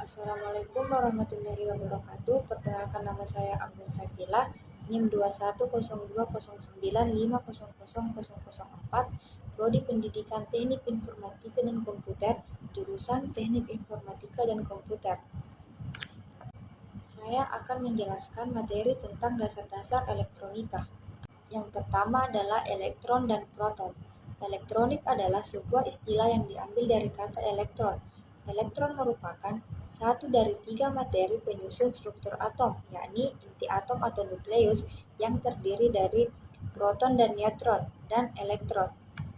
Assalamualaikum warahmatullahi wabarakatuh. Perkenalkan, nama saya Anggun Sakila, NIM 210209500004, Prodi Pendidikan Teknik Informatika dan Komputer, jurusan Teknik Informatika dan Komputer. Saya akan menjelaskan materi tentang dasar-dasar elektronika. Yang pertama adalah elektron dan proton. Elektronik adalah sebuah istilah yang diambil dari kata elektron. Elektron merupakan satu dari 3 materi penyusun struktur atom, yakni inti atom atau nukleus yang terdiri dari proton dan neutron, dan elektron.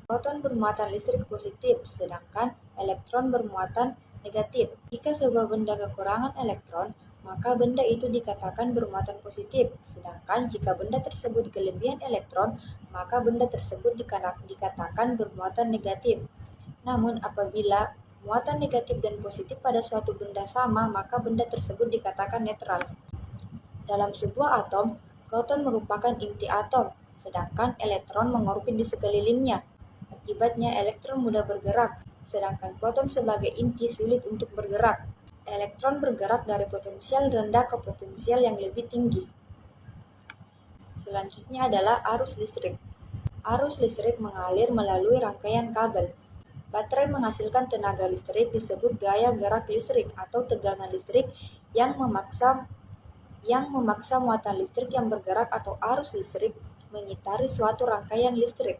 Proton bermuatan listrik positif, sedangkan elektron bermuatan negatif. Jika sebuah benda kekurangan elektron, maka benda itu dikatakan bermuatan positif, sedangkan jika benda tersebut kelebihan elektron, maka benda tersebut dikatakan bermuatan negatif. Namun apabila muatan negatif dan positif pada suatu benda sama, maka benda tersebut dikatakan netral. Dalam sebuah atom, proton merupakan inti atom, sedangkan elektron mengorbit di sekelilingnya. Akibatnya elektron mudah bergerak, sedangkan proton sebagai inti sulit untuk bergerak. Elektron bergerak dari potensial rendah ke potensial yang lebih tinggi. Selanjutnya adalah arus listrik. Arus listrik mengalir melalui rangkaian kabel. Baterai menghasilkan tenaga listrik disebut gaya gerak listrik atau tegangan listrik yang memaksa muatan listrik yang bergerak atau arus listrik mengitari suatu rangkaian listrik.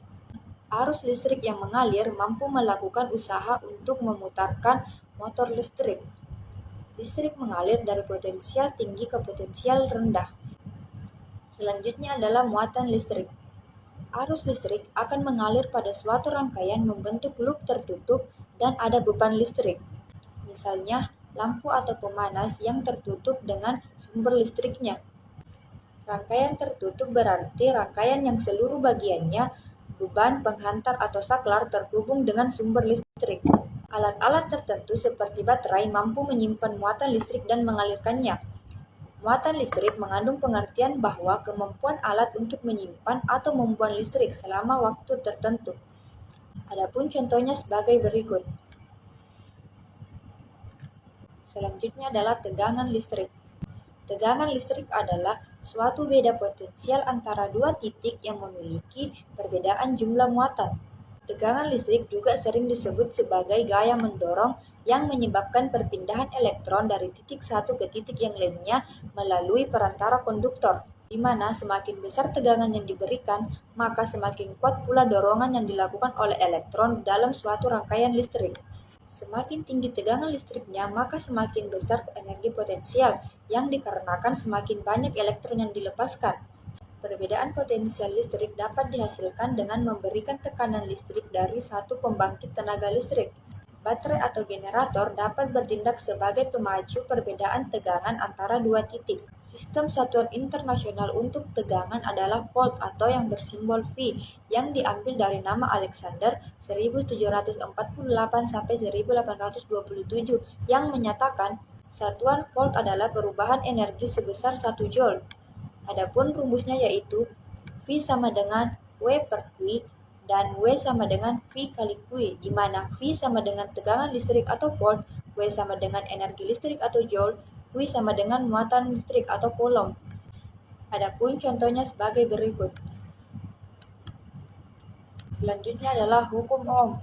Arus listrik yang mengalir mampu melakukan usaha untuk memutarkan motor listrik. Listrik mengalir dari potensial tinggi ke potensial rendah. Selanjutnya adalah muatan listrik. Arus listrik akan mengalir pada suatu rangkaian membentuk loop tertutup dan ada beban listrik. Misalnya, lampu atau pemanas yang tertutup dengan sumber listriknya. Rangkaian tertutup berarti rangkaian yang seluruh bagiannya, beban, penghantar atau saklar terhubung dengan sumber listrik. Alat-alat tertentu seperti baterai mampu menyimpan muatan listrik dan mengalirkannya. Muatan listrik mengandung pengertian bahwa kemampuan alat untuk menyimpan atau membuang listrik selama waktu tertentu. Adapun contohnya sebagai berikut. Selanjutnya adalah tegangan listrik. Tegangan listrik adalah suatu beda potensial antara dua titik yang memiliki perbedaan jumlah muatan. Tegangan listrik juga sering disebut sebagai gaya mendorong yang menyebabkan perpindahan elektron dari titik satu ke titik yang lainnya melalui perantara konduktor, di mana semakin besar tegangan yang diberikan, maka semakin kuat pula dorongan yang dilakukan oleh elektron dalam suatu rangkaian listrik. Semakin tinggi tegangan listriknya, maka semakin besar energi potensial yang dikarenakan semakin banyak elektron yang dilepaskan. Perbedaan potensial listrik dapat dihasilkan dengan memberikan tekanan listrik dari satu pembangkit tenaga listrik. Baterai atau generator dapat bertindak sebagai pemacu perbedaan tegangan antara dua titik. Sistem satuan internasional untuk tegangan adalah volt atau yang bersimbol V, yang diambil dari nama Alexander 1748-1827 yang menyatakan satuan volt adalah perubahan energi sebesar 1 joule. Adapun rumusnya yaitu V sama dengan W per Q dan W sama dengan V kali Q, di mana V sama dengan tegangan listrik atau volt, W sama dengan energi listrik atau joule, Q sama dengan muatan listrik atau coulomb. Adapun contohnya sebagai berikut. Selanjutnya adalah hukum Ohm.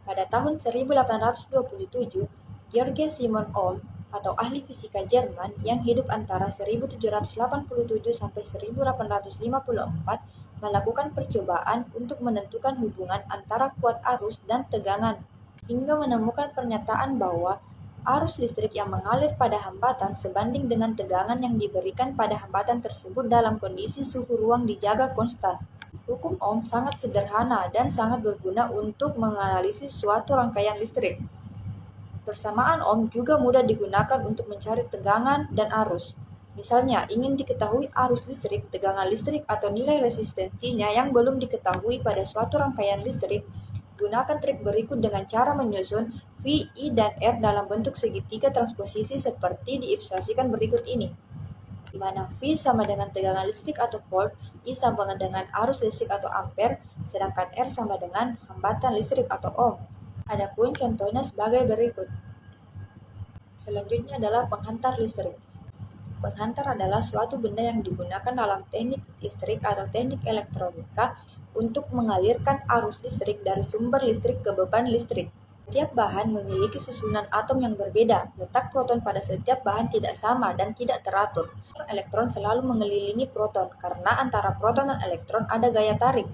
Pada tahun 1827, George Simon Ohm atau ahli fisika Jerman yang hidup antara 1787 sampai 1854 melakukan percobaan untuk menentukan hubungan antara kuat arus dan tegangan, hingga menemukan pernyataan bahwa arus listrik yang mengalir pada hambatan sebanding dengan tegangan yang diberikan pada hambatan tersebut dalam kondisi suhu ruang dijaga konstan. Hukum Ohm sangat sederhana dan sangat berguna untuk menganalisis suatu rangkaian listrik. Persamaan Ohm juga mudah digunakan untuk mencari tegangan dan arus. Misalnya, ingin diketahui arus listrik, tegangan listrik, atau nilai resistensinya yang belum diketahui pada suatu rangkaian listrik, gunakan trik berikut dengan cara menyusun V, I, dan R dalam bentuk segitiga transposisi seperti diilustrasikan berikut ini, di mana V sama dengan tegangan listrik atau volt, I sama dengan arus listrik atau ampere, sedangkan R sama dengan hambatan listrik atau ohm. Adapun contohnya sebagai berikut. Selanjutnya adalah penghantar listrik. Penghantar adalah suatu benda yang digunakan dalam teknik listrik atau teknik elektronika untuk mengalirkan arus listrik dari sumber listrik ke beban listrik. Setiap bahan memiliki susunan atom yang berbeda. Letak proton pada setiap bahan tidak sama dan tidak teratur. Elektron selalu mengelilingi proton karena antara proton dan elektron ada gaya tarik.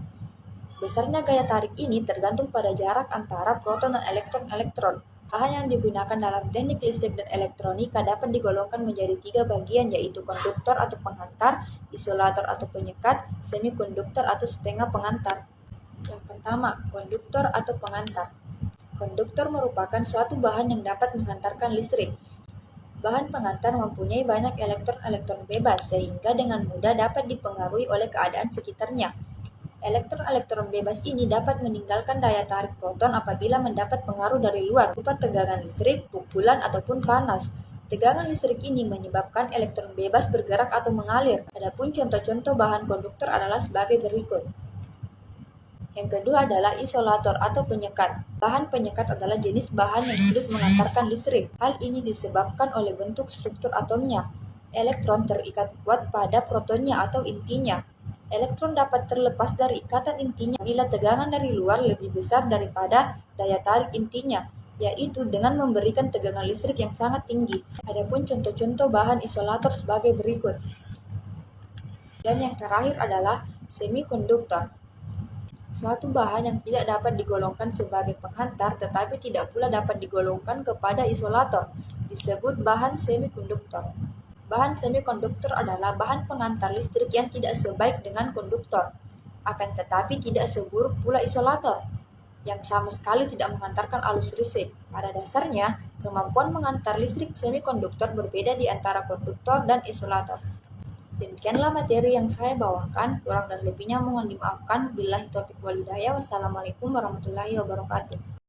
Besarnya gaya tarik ini tergantung pada jarak antara proton dan elektron. Bahan yang digunakan dalam teknik listrik dan elektronika dapat digolongkan menjadi 3 bagian, yaitu konduktor atau penghantar, isolator atau penyekat, semikonduktor atau setengah pengantar. Yang pertama, konduktor atau pengantar. Konduktor merupakan suatu bahan yang dapat menghantarkan listrik. Bahan pengantar mempunyai banyak elektron-elektron bebas, sehingga dengan mudah dapat dipengaruhi oleh keadaan sekitarnya. Elektron-elektron bebas ini dapat meninggalkan daya tarik proton apabila mendapat pengaruh dari luar, berupa tegangan listrik, pukulan, ataupun panas. Tegangan listrik ini menyebabkan elektron bebas bergerak atau mengalir. Adapun contoh-contoh bahan konduktor adalah sebagai berikut. Yang kedua adalah isolator atau penyekat. Bahan penyekat adalah jenis bahan yang sulit mengantarkan listrik. Hal ini disebabkan oleh bentuk struktur atomnya. Elektron terikat kuat pada protonnya atau intinya. Elektron dapat terlepas dari ikatan intinya bila tegangan dari luar lebih besar daripada daya tarik intinya, yaitu dengan memberikan tegangan listrik yang sangat tinggi. Adapun contoh-contoh bahan isolator sebagai berikut. Dan yang terakhir adalah semikonduktor. Suatu bahan yang tidak dapat digolongkan sebagai penghantar tetapi tidak pula dapat digolongkan kepada isolator disebut bahan semikonduktor. Bahan semikonduktor adalah bahan pengantar listrik yang tidak sebaik dengan konduktor, akan tetapi tidak seburuk pula isolator, yang sama sekali tidak mengantarkan arus listrik. Pada dasarnya, kemampuan mengantar listrik semikonduktor berbeda di antara konduktor dan isolator. Demikianlah materi yang saya bawakan, kurang dan lebihnya mohon dimaafkan. Billahi taufiq wal hidayah. Wassalamualaikum warahmatullahi wabarakatuh.